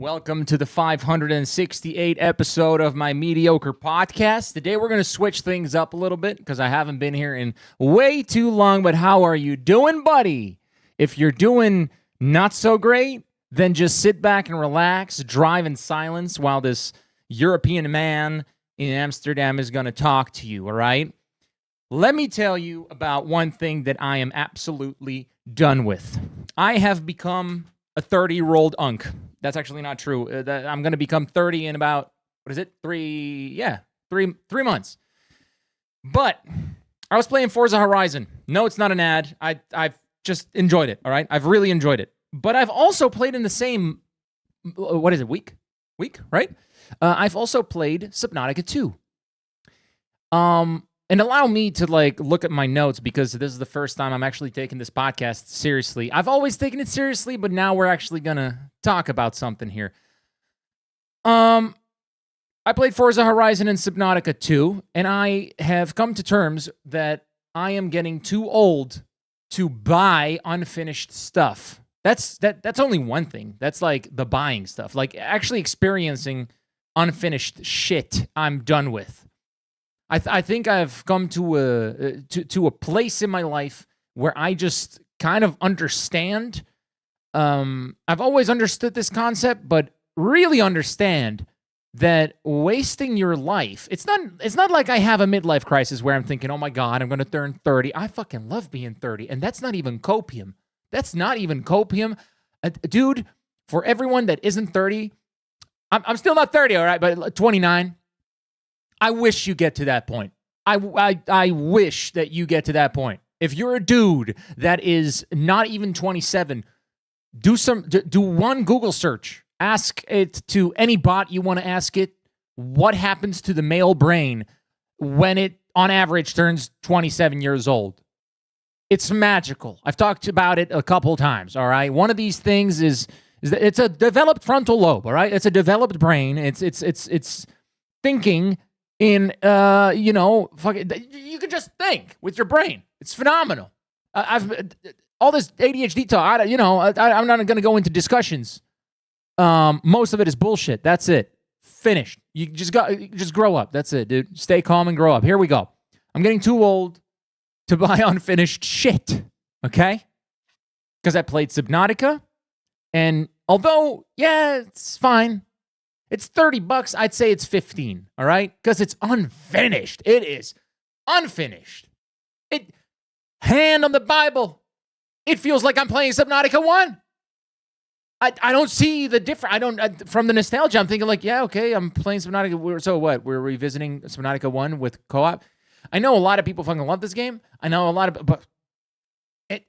Welcome to the 568 episode of my mediocre podcast. Today we're going to switch things up a little bit because I haven't been here in way too long, but how are you doing, buddy? If you're doing not so great, then just sit back and relax, drive in silence while this European man in Amsterdam is going to talk to you, all right? Let me tell you about one thing that I am absolutely done with. I have become a 30-year-old unk. That's actually not true. I'm going to become 30 in about, three months. But I was playing Forza Horizon. No, it's not an ad. I've just enjoyed it, all right? I've really enjoyed it. But I've also played in the same, week, right? I've also played Subnautica 2. And allow me to look at my notes because this is the first time I'm actually taking this podcast seriously. I've always taken it seriously, but now we're actually gonna talk about something here. I played Forza Horizon and Subnautica 2, and I have come to terms that I am getting too old to buy unfinished stuff. That's only one thing. That's like the buying stuff. Like actually experiencing unfinished shit I'm done with. I think I've come to a place in my life where I just kind of understand. I've always understood this concept, but really understand that wasting your life. It's not like I have a midlife crisis where I'm thinking, oh my God, I'm going to turn 30. I fucking love being 30, and that's not even copium. That's not even copium, dude. For everyone that isn't 30, I'm still not 30, all right, but 29. I wish you get to that point. I wish that you get to that point. If you're a dude that is not even 27, do one Google search. Ask it to any bot you want to ask it. What happens to the male brain when it, on average, turns 27 years old? It's magical. I've talked about it a couple times, all right? One of these things is that it's a developed frontal lobe, all right? It's a developed brain. It's thinking in, you can just think with your brain. It's phenomenal. I've all this ADHD talk, I'm not going to go into discussions. Most of it is bullshit. That's it. Finished. You just grow up. That's it, dude. Stay calm and grow up. Here we go. I'm getting too old to buy unfinished shit, okay? Because I played Subnautica, and although, yeah, it's fine. It's $30. I'd say it's 15, all right? Because it's unfinished. It is unfinished. Hand on the Bible. It feels like I'm playing Subnautica 1. I don't see the difference. From the nostalgia, I'm thinking yeah, okay, I'm playing Subnautica. So what? We're revisiting Subnautica 1 with co-op. I know a lot of people fucking love this game. I know a lot of, but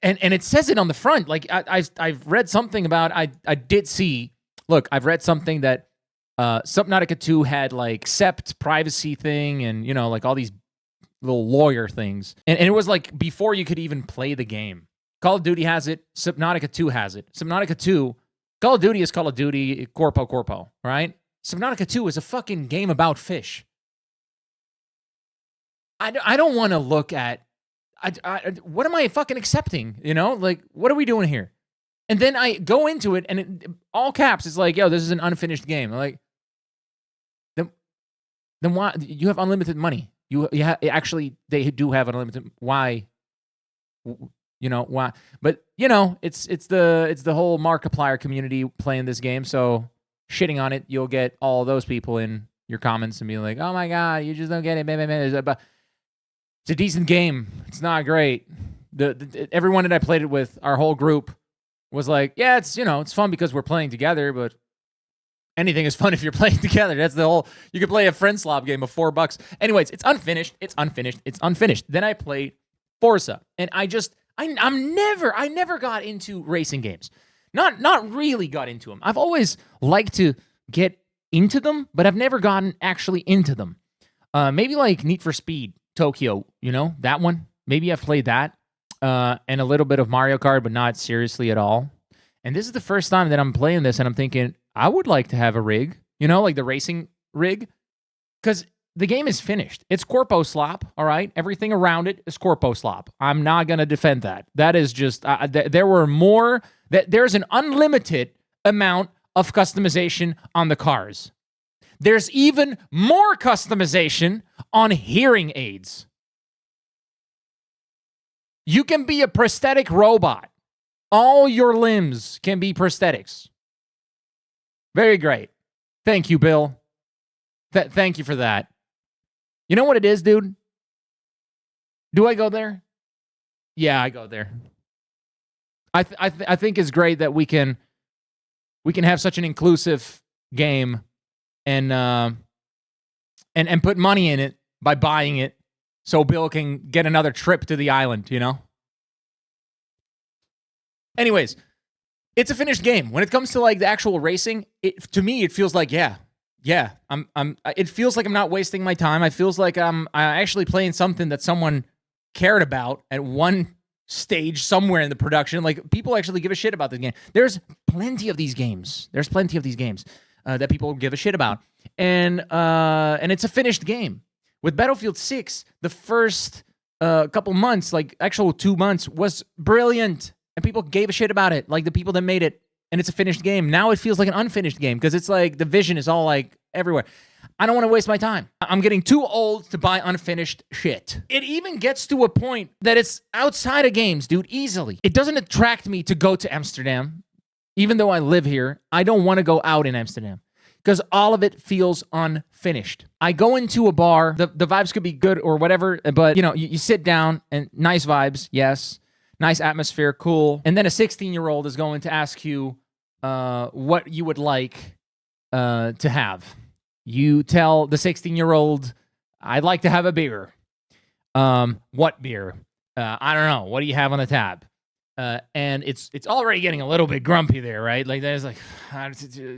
and it says it on the front. I've read something about. I did see. Look, I've read something that Subnautica 2 had sept privacy thing and all these little lawyer things. And it was before you could even play the game. Call of Duty has it. Subnautica 2 has it. Subnautica 2, Call of Duty is Call of Duty corpo, right? Subnautica 2 is a fucking game about fish. I don't want to look at, what am I fucking accepting? What are we doing here? And then I go into it, and all caps, it's yo, this is an unfinished game. Then why? You have unlimited money. Actually, they do have unlimited. Why? Why? But it's the whole Markiplier community playing this game. So shitting on it, you'll get all those people in your comments and be like, "Oh my God, you just don't get it." But it's a decent game. It's not great. Everyone that I played it with, our whole group, was yeah, it's fun because we're playing together, but anything is fun if you're playing together. That's the whole. You could play a friend slop game of $4. Anyways, it's unfinished. Then I played Forza, and I never got into racing games. Not really got into them. I've always liked to get into them, but I've never gotten actually into them. Maybe Need for Speed Tokyo, that one. Maybe I've played that. And a little bit of Mario Kart, but not seriously at all. And this is the first time that I'm playing this, and I'm thinking, I would like to have a rig, the racing rig, because the game is finished. It's corpo slop, all right? Everything around it is corpo slop. I'm not going to defend that. That is just, there's an unlimited amount of customization on the cars. There's even more customization on hearing aids. You can be a prosthetic robot. All your limbs can be prosthetics. Very great. Thank you, Bill. Thank you for that. You know what it is, dude? Do I go there? Yeah, I go there. I think it's great that we can have such an inclusive game and put money in it by buying it so Bill can get another trip to the island, you know? Anyways, it's a finished game. When it comes to like the actual racing, to me it feels like it feels like I'm not wasting my time. It feels like I'm actually playing something that someone cared about at one stage somewhere in the production. Like, people actually give a shit about this game. There's plenty of these games. That people give a shit about. And it's a finished game. With Battlefield 6, the first couple months, like actual 2 months, was brilliant. And people gave a shit about it, like the people that made it. And it's a finished game. Now it feels like an unfinished game because it's like the vision is all like everywhere. I don't want to waste my time. I'm getting too old to buy unfinished shit. It even gets to a point that it's outside of games, dude, easily. It doesn't attract me to go to Amsterdam. Even though I live here, I don't want to go out in Amsterdam because all of it feels unfinished. I go into a bar, the vibes could be good or whatever, but you know, you sit down and nice vibes, yes. Nice atmosphere, cool. And then a 16-year-old is going to ask you what you would like to have. You tell the 16-year-old, I'd like to have a beer. What beer? I don't know. What do you have on the tab? And it's already getting a little bit grumpy there, right? Like, there's like,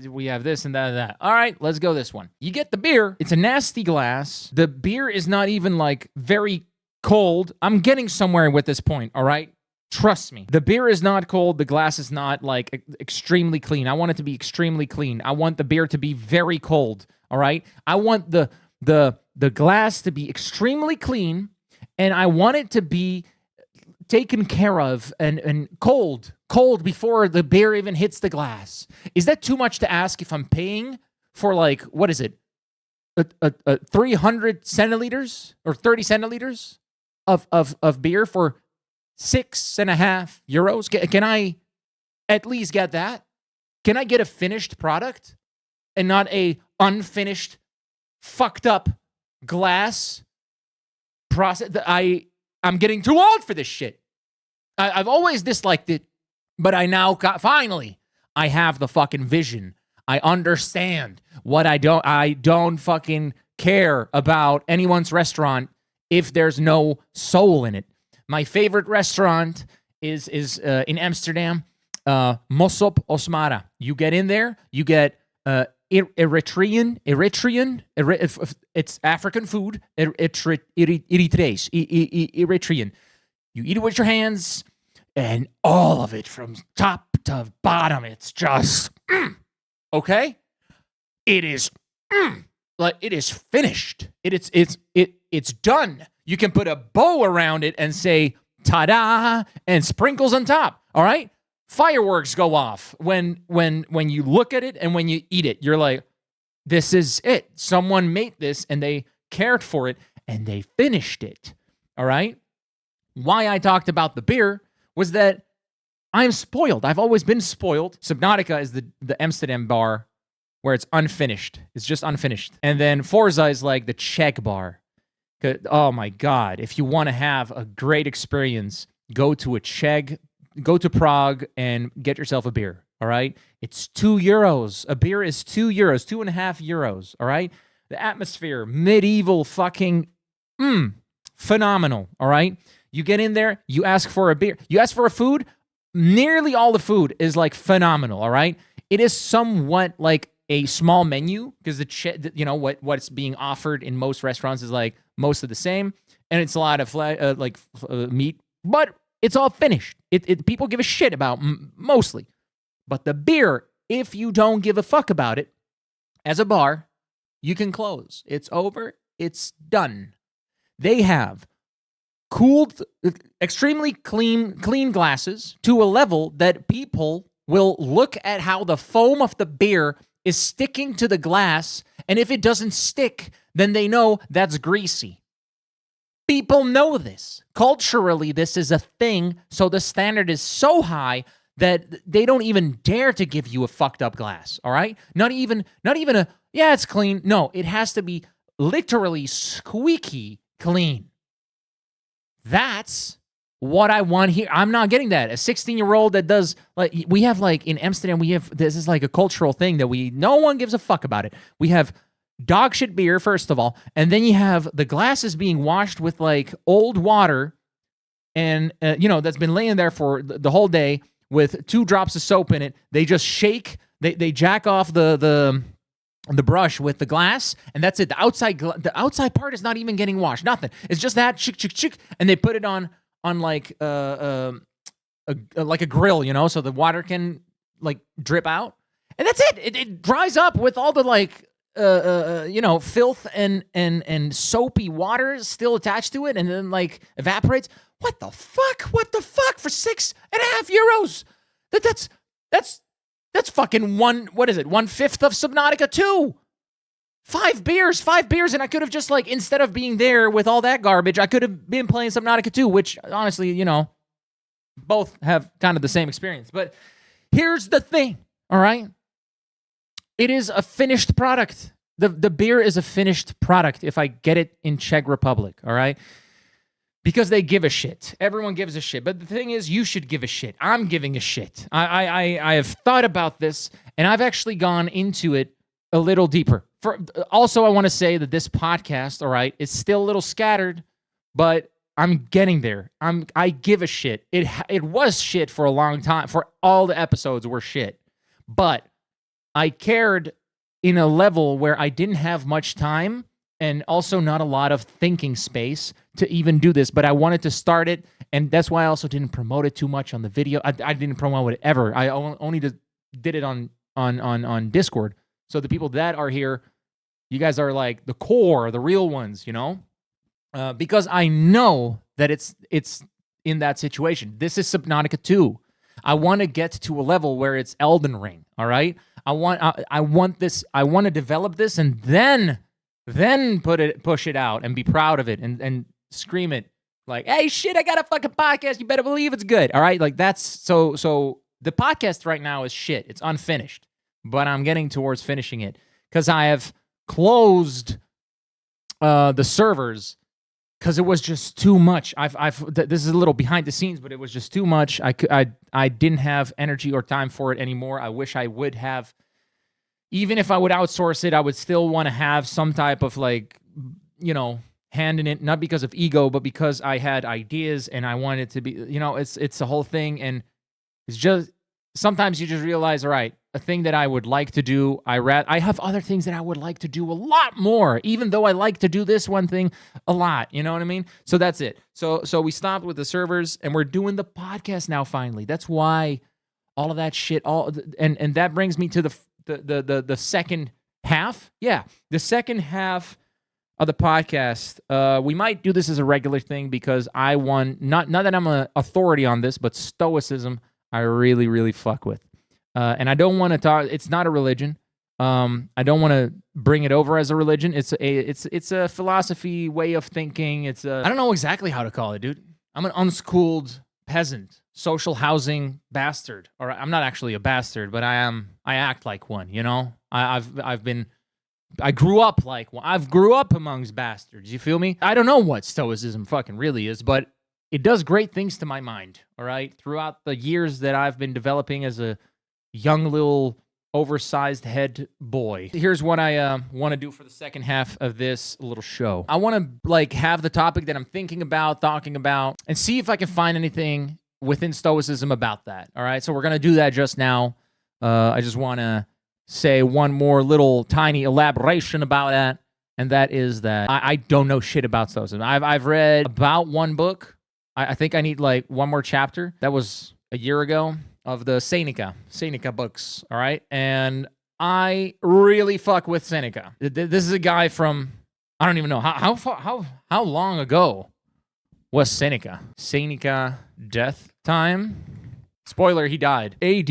we have this and that and that. All right, let's go this one. You get the beer. It's a nasty glass. The beer is not even like very cold. I'm getting somewhere with this point, all right? Trust me. The beer is not cold. The glass is not like extremely clean. I want it to be extremely clean. I want the beer to be very cold. All right. I want the glass to be extremely clean, and I want it to be taken care of and cold before the beer even hits the glass. Is that too much to ask if I'm paying for like, what is it? 300 centiliters or 30 centiliters of beer for €6.50? Can I at least get that? Can I get a finished product and not a unfinished, fucked up glass process? I'm getting too old for this shit. I've always disliked it, but I now finally I have the fucking vision. I understand what I don't fucking care about anyone's restaurant if there's no soul in it. My favorite restaurant is in Amsterdam, Mosop Osmara. You get in there, you get Eritrean. It's African food. Eritrean. You eat it with your hands, and all of it from top to bottom. It's just okay. It is like it is finished. It's done. You can put a bow around it and say "ta-da" and sprinkles on top. All right. Fireworks go off when you look at it and when you eat it. You're like, this is it. Someone made this and they cared for it and they finished it. All right. Why I talked about the beer was that I'm spoiled. I've always been spoiled. Subnautica is the Amsterdam bar where it's unfinished. It's just unfinished. And then Forza is like the Czech bar. Oh my God. If you want to have a great experience, go to Prague and get yourself a beer. All right. It's €2. A beer is €2, €2.50. All right. The atmosphere, medieval fucking phenomenal. All right. You get in there, you ask for a beer, you ask for a food. Nearly all the food is like phenomenal. All right. It is somewhat like a small menu because what's being offered in most restaurants is like most of the same, and it's a lot of meat, but it's all finished. People give a shit about mostly, but the beer, if you don't give a fuck about it, as a bar, you can close. It's over. It's done. They have cooled, extremely clean glasses to a level that people will look at how the foam of the beer is sticking to the glass, and if it doesn't stick, then they know that's greasy. People know this. Culturally, this is a thing, so the standard is so high that they don't even dare to give you a fucked up glass, all right? Not even a, yeah, it's clean. No, it has to be literally squeaky clean. That's what I want here. I'm not getting that. A 16-year-old that does, like, we have, like, in Amsterdam, this is like a cultural thing that no one gives a fuck about it. We have dog shit beer, first of all, and then you have the glasses being washed with, like, old water, and, that's been laying there for the whole day with 2 drops of soap in it. They just shake, they jack off the brush with the glass, and that's it. The outside part is not even getting washed. Nothing. It's just that chick, chick, chick, and they put it on like a grill, so the water can, like, drip out, and that's it. It dries up with all the, like, filth and soapy water still attached to it, and then, like, evaporates. What the fuck for €6.50? That's fucking what is it? 1/5 of Subnautica 2. 5 beers, and I could have just, like, instead of being there with all that garbage, I could have been playing Subnautica 2, which, honestly, both have kind of the same experience. But here's the thing, all right? It is a finished product. The beer is a finished product if I get it in Czech Republic, all right? Because they give a shit. Everyone gives a shit. But the thing is, you should give a shit. I'm giving a shit. I have thought about this, and I've actually gone into it a little deeper. Also, I want to say that this podcast, all right, is still a little scattered, but I'm getting there. I give a shit. It was shit for a long time. For all the episodes were shit. But I cared in a level where I didn't have much time and also not a lot of thinking space to even do this, but I wanted to start it, and that's why I also didn't promote it too much on the video. I didn't promote it ever. I only did it on Discord. So the people that are here, you guys are, like, the core, the real ones, because I know that it's in that situation. This is Subnautica 2. I want to get to a level where it's Elden Ring, all right? I want this. I want to develop this, and then push it out and be proud of it and scream it like, hey, shit, I got a fucking podcast. You better believe it's good. All right. Like, that's so the podcast right now is shit. It's unfinished, but I'm getting towards finishing it because I have closed the servers because it was just too much. This is a little behind the scenes, but it was just too much. I didn't have energy or time for it anymore. I wish I would have. Even if I would outsource it, I would still want to have some type of, like, hand in it, not because of ego, but because I had ideas and I wanted to be, it's a whole thing. And it's just, sometimes you just realize, all right, a thing that I would like to do, I have other things that I would like to do a lot more, even though I like to do this one thing a lot, you know what I mean? So that's it. So we stopped with the servers and we're doing the podcast now, finally. That's why all of that shit, and that brings me to the second half. Yeah, the second half of the podcast. We might do this as a regular thing because I want, not that I'm an authority on this, but stoicism I really, really fuck with. And I don't want to talk, it's not a religion. I don't want to bring it over as a religion. It's a philosophy, way of thinking. I don't know exactly how to call it, dude. I'm an unschooled peasant, social housing bastard. Or I'm not actually a bastard, but I act like one, I grew up like one. I've grew up amongst bastards. You feel me? I don't know what stoicism fucking really is, but it does great things to my mind, all right? Throughout the years that I've been developing as a young little oversized head boy. Here's what I want to do for the second half of this little show. I want to have the topic that I'm thinking about, talking about, and see if I can find anything within stoicism about that, all right? So we're going to do that just now. I just want to say one more little tiny elaboration about that, and that is that I don't know shit about stoicism. I've read about one book. I think I need like one more chapter. That was a year ago, of the Seneca books, all right? And I really fuck with Seneca. This is a guy from, I don't even know, how long ago was Seneca? Seneca death time? Spoiler, he died. AD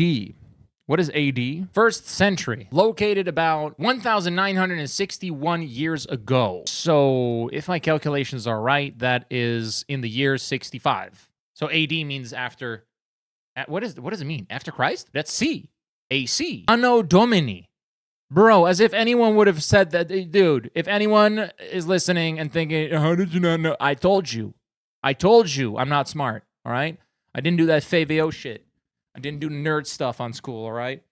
What is AD? First century. Located about 1,961 years ago. So if my calculations are right, that is in the year 65. So AD means after... What does it mean? After Christ? That's C. AC. Anno Domini. Bro, as if anyone would have said that. Dude, if anyone is listening and thinking, how did you not know? I told you. I'm not smart, all right? I didn't do that FAVO shit. I didn't do nerd stuff on school, all right?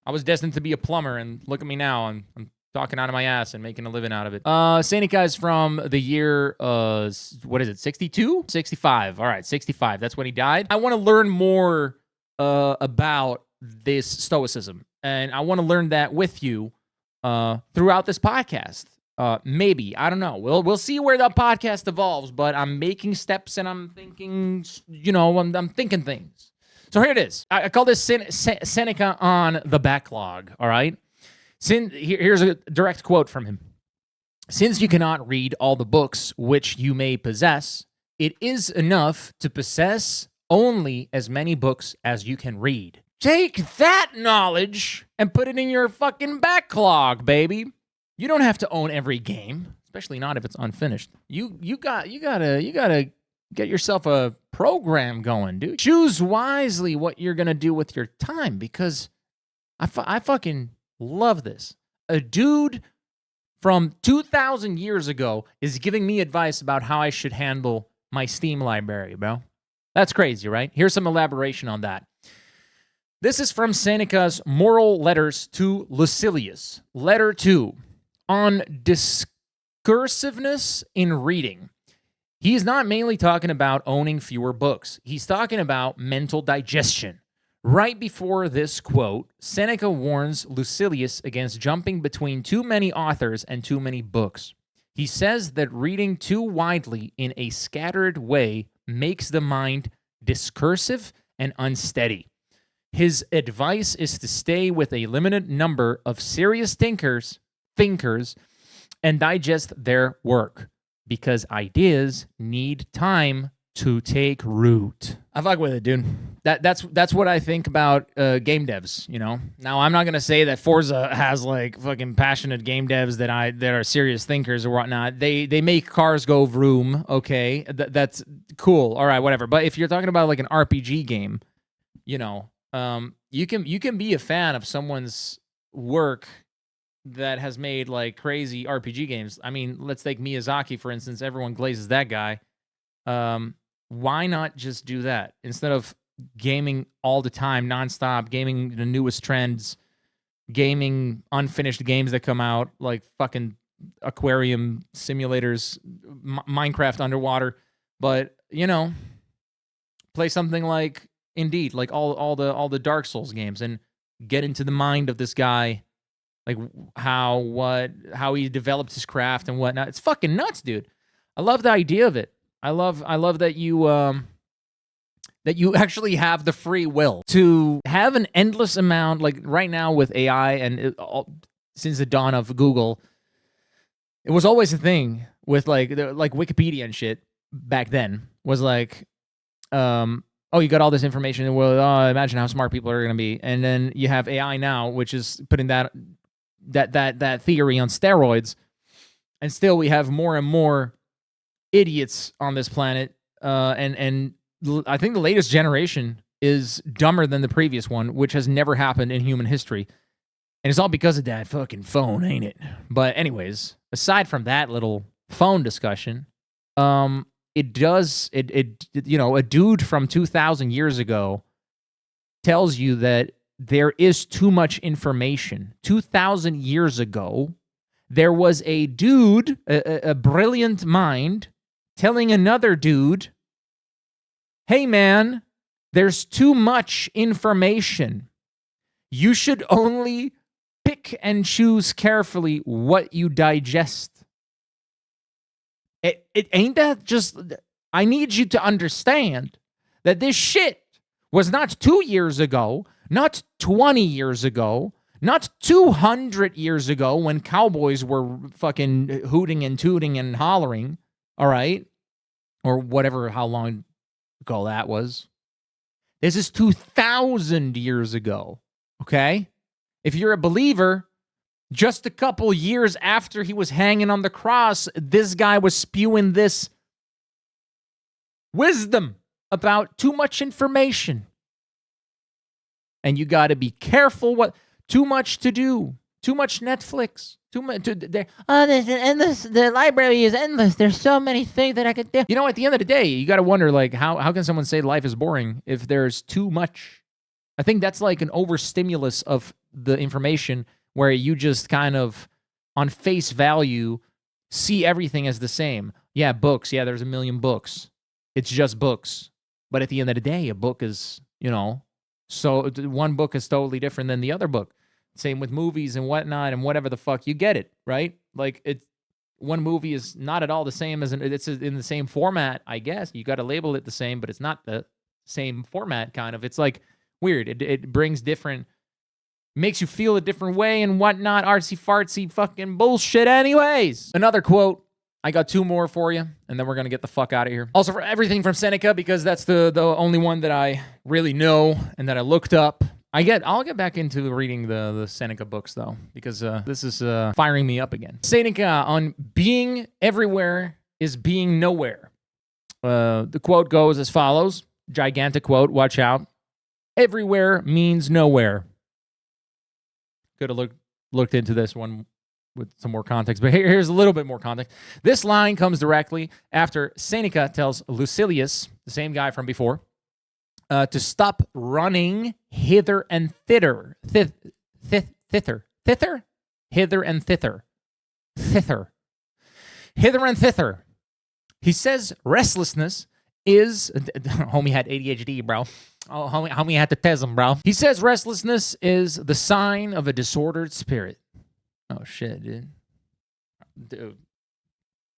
I was destined to be a plumber, and look at me now. I'm talking out of my ass and making a living out of it. Seneca is from the year, 62? 65. All right, 65. That's when he died. I want to learn more about this stoicism, and I want to learn that with you throughout this podcast. Maybe. I don't know. We'll see where the podcast evolves, but I'm making steps, and I'm thinking, I'm thinking things. So here it is. I call this Seneca on the backlog, all right? Here's a direct quote from him. Since you cannot read all the books which you may possess, it is enough to possess only as many books as you can read. Take that knowledge and put it in your fucking backlog, baby. You don't have to own every game, especially not if it's unfinished. You gotta get yourself a program going, dude. Choose wisely what you're gonna do with your time, because I fucking love this. A dude from 2,000 years ago is giving me advice about how I should handle my Steam library, bro. That's crazy, right? Here's some elaboration on that. This is from Seneca's Moral Letters to Lucilius. Letter 2, on discursiveness in reading. He's not mainly talking about owning fewer books. He's talking about mental digestion. Right before this quote, Seneca warns Lucilius against jumping between too many authors and too many books. He says that reading too widely in a scattered way makes the mind discursive and unsteady. His advice is to stay with a limited number of serious thinkers, and digest their work, because ideas need time to take root. I fuck with it, dude. That's what I think about game devs, Now, I'm not going to say that Forza has, like, fucking passionate game devs that are serious thinkers or whatnot. They make cars go vroom, okay? That's cool. All right, whatever. But if you're talking about, like, an RPG game, you can be a fan of someone's work that has made, like, crazy RPG games. I mean, let's take Miyazaki, for instance. Everyone glazes that guy. Why not just do that? Instead of gaming all the time, nonstop, gaming the newest trends, gaming unfinished games that come out, like fucking aquarium simulators, Minecraft underwater. But, play something like, indeed, like all the Dark Souls games, and get into the mind of this guy, like how he developed his craft and whatnot. It's fucking nuts, dude. I love the idea of it. I love that you actually have the free will to have an endless amount, like right now with AI and since the dawn of Google, it was always a thing with like Wikipedia and shit back then was like, oh, you got all this information in the world. Oh, imagine how smart people are going to be. And then you have AI now, which is putting that theory on steroids. And still we have more and more idiots on this planet. And I think the latest generation is dumber than the previous one, which has never happened in human history. And it's all because of that fucking phone, ain't it? But anyways, aside from that little phone discussion, a dude from 2,000 years ago tells you that there is too much information. 2,000 years ago, there was a dude, a brilliant mind, telling another dude, hey man, there's too much information. You should only pick and choose carefully what you digest. It ain't that just... I need you to understand that this shit was not 2 years ago, not 20 years ago, not 200 years ago when cowboys were fucking hooting and tooting and hollering, all right? Or whatever, how long ago that was. This is 2,000 years ago. Okay? If you're a believer, just a couple years after he was hanging on the cross, this guy was spewing this wisdom about too much information. And you got to be careful what too much to do, too much Netflix, too much. There's an endless. The library is endless. There's so many things that I could do. You know, at the end of the day, you got to wonder, like, how can someone say life is boring if there's too much? I think that's like an overstimulus of the information where you just kind of, on face value, see everything as the same. Yeah, books. Yeah, there's a million books. It's just books. But at the end of the day, a book is, so one book is totally different than the other book. Same with movies and whatnot and whatever the fuck. You get it, right? Like, one movie is not at all the same as it's in the same format, I guess. You got to label it the same, but it's not the same format, kind of. It's like weird. It brings different, makes you feel a different way and whatnot. Artsy fartsy fucking bullshit anyways. Another quote. I got two more for you, and then we're going to get the fuck out of here. Also, for everything from Seneca, because that's the only one that I really know and that I looked up. I'll get back into reading the Seneca books, though, because this is firing me up again. Seneca on being everywhere is being nowhere. The quote goes as follows. Gigantic quote, watch out. Everywhere means nowhere. Could have looked into this one with some more context, but here's a little bit more context. This line comes directly after Seneca tells Lucilius, the same guy from before, to stop running hither and thither. Hither and thither. Hither and thither. He says restlessness is... Homie had ADHD, bro. Oh, homie had to test him, bro. He says restlessness is the sign of a disordered spirit. Oh, shit, dude.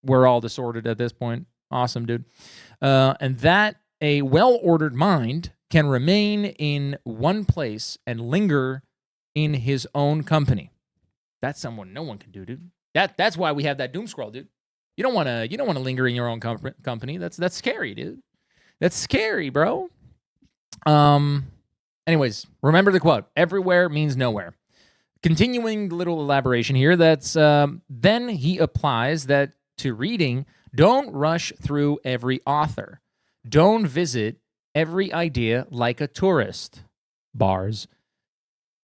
We're all disordered at this point. Awesome, dude. And that a well-ordered mind can remain in one place and linger in his own company. That's someone no one can do, dude. That's why we have that doom scroll, dude. You don't want to linger in your own company. That's scary, dude. That's scary, bro. Anyways, remember the quote. Everywhere means nowhere. Continuing the little elaboration here, that's then he applies that to reading. Don't rush through every author. Don't visit every idea like a tourist. Bars.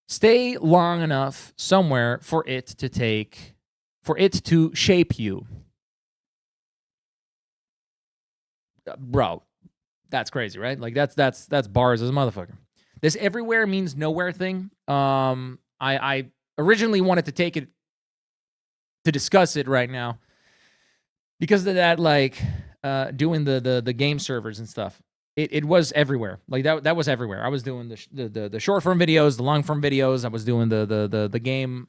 Stay long enough somewhere for it to shape you. Bro, that's crazy, right? Like that's bars as a motherfucker. This everywhere means nowhere thing. I originally wanted to take it to discuss it right now because of that, like doing the game servers and stuff. It was everywhere. Like that was everywhere. I was doing the short form videos, the long form videos. I was doing the game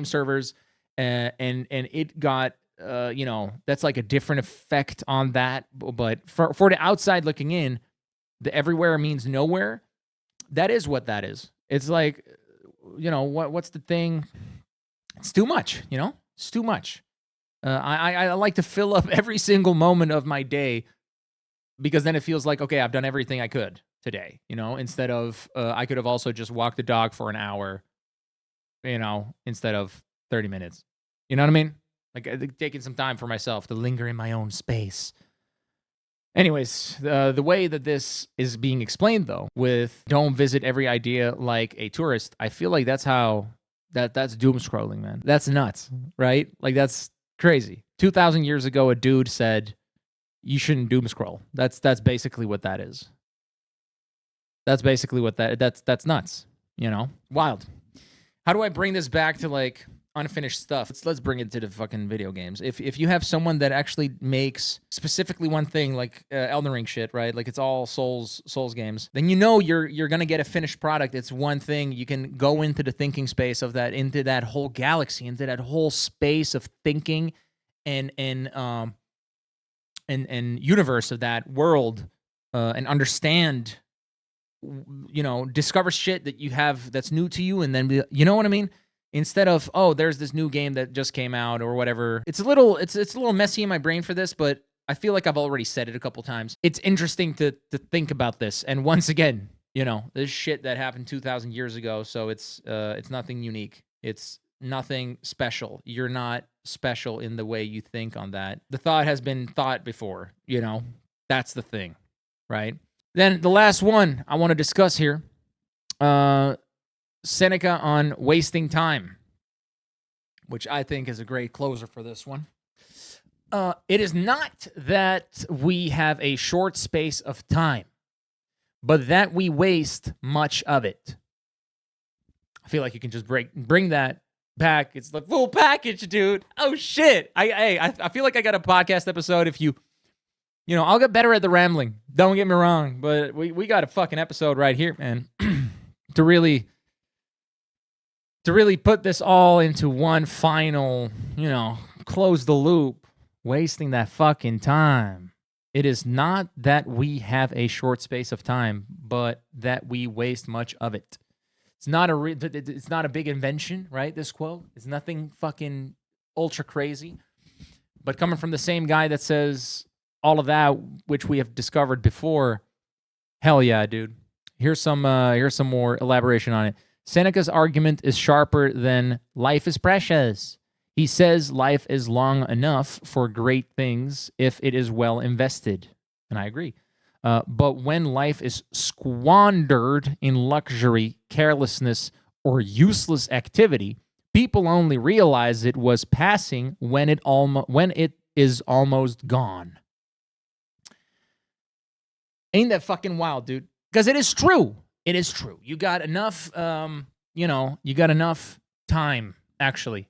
servers, and it got that's like a different effect on that. But for the outside looking in, the everywhere means nowhere. That is what that is. It's like, what's the thing? It's too much, It's too much. I like to fill up every single moment of my day because then it feels like, okay, I've done everything I could today, instead of I could have also just walked the dog for an hour, instead of 30 minutes. You know what I mean? Like taking some time for myself to linger in my own space. Anyways, the way that this is being explained, though, with don't visit every idea like a tourist, I feel like that's doom scrolling, man. That's nuts, right? Like that's crazy. 2,000 years ago, a dude said you shouldn't doom scroll. That's basically what that is. That's basically what that's nuts. Wild. How do I bring this back to like unfinished stuff? Let's bring it to the fucking video games. If you have someone that actually makes specifically one thing, like Elden Ring shit, right? Like it's all Souls games, then you're gonna get a finished product. It's one thing. You can go into the thinking space of that, into that whole galaxy, into that whole space of thinking and universe of that world, and understand, discover shit that you have that's new to you, and then you know what I mean? Instead of, oh, there's this new game that just came out or whatever. It's a little messy in my brain for this, but I feel like I've already said it a couple times. It's interesting to think about this. And once again, You know, this shit that happened 2,000 years ago, so it's nothing unique. It's nothing special. You're not special in the way you think on that. The thought has been thought before, you know? That's the thing, right? Then the last one I want to discuss here, Seneca on wasting time, which I think is a great closer for this one. It is not that we have a short space of time, but that we waste much of it. I feel like you can just bring that back. It's the full package, dude. Oh shit! I feel like I got a podcast episode. If you know, I'll get better at the rambling. Don't get me wrong, but we got a fucking episode right here, man, to really put this all into one final, you know, close the loop. Wasting that fucking time. It is not that we have a short space of time, but that we waste much of it. It's not a big invention, right? This quote. It's nothing fucking ultra crazy. But coming from the same guy that says all of that, which we have discovered before, hell yeah, dude. Here's some more elaboration on it. Seneca's argument is sharper than life is precious. He says life is long enough for great things if it is well invested. And I agree. But when life is squandered in luxury, carelessness, or useless activity, people only realize it was passing when it is almost gone. Ain't that fucking wild, dude? Because it is true. It is true. You got enough, you got enough time, actually.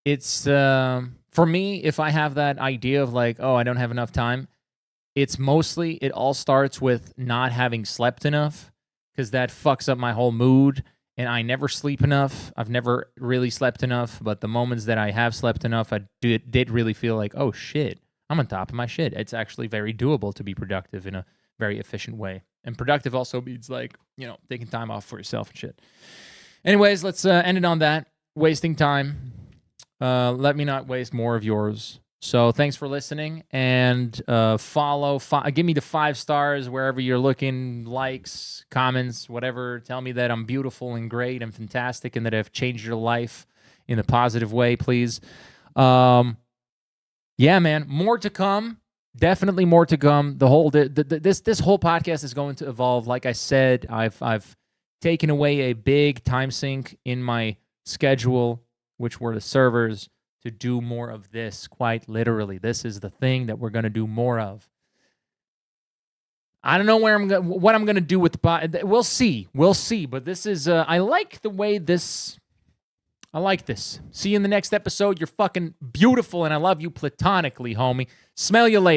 It's, for me, if I have that idea of like, oh, I don't have enough time, it all starts with not having slept enough, because that fucks up my whole mood, and I never sleep enough. I've never really slept enough, but the moments that I have slept enough, I did really feel like, oh shit, I'm on top of my shit. It's actually very doable to be productive in a very efficient way. And productive also means like, you know, taking time off for yourself and shit. Anyways, let's end it on that. Wasting time. Let me not waste more of yours. So thanks for listening, and give me the 5 stars wherever you're looking, likes, comments, whatever. Tell me that I'm beautiful and great and fantastic, and that I've changed your life in a positive way, please. Yeah, man, more to come. Definitely more to come. This whole podcast is going to evolve. Like I said, I've taken away a big time sink in my schedule, which were the servers, to do more of this, quite literally. This is the thing that we're going to do more of. I don't know what I'm going to do with the pod. We'll see. But this is, I like the way this, I like this. See you in the next episode. You're fucking beautiful, and I love you platonically, homie. Smell you later.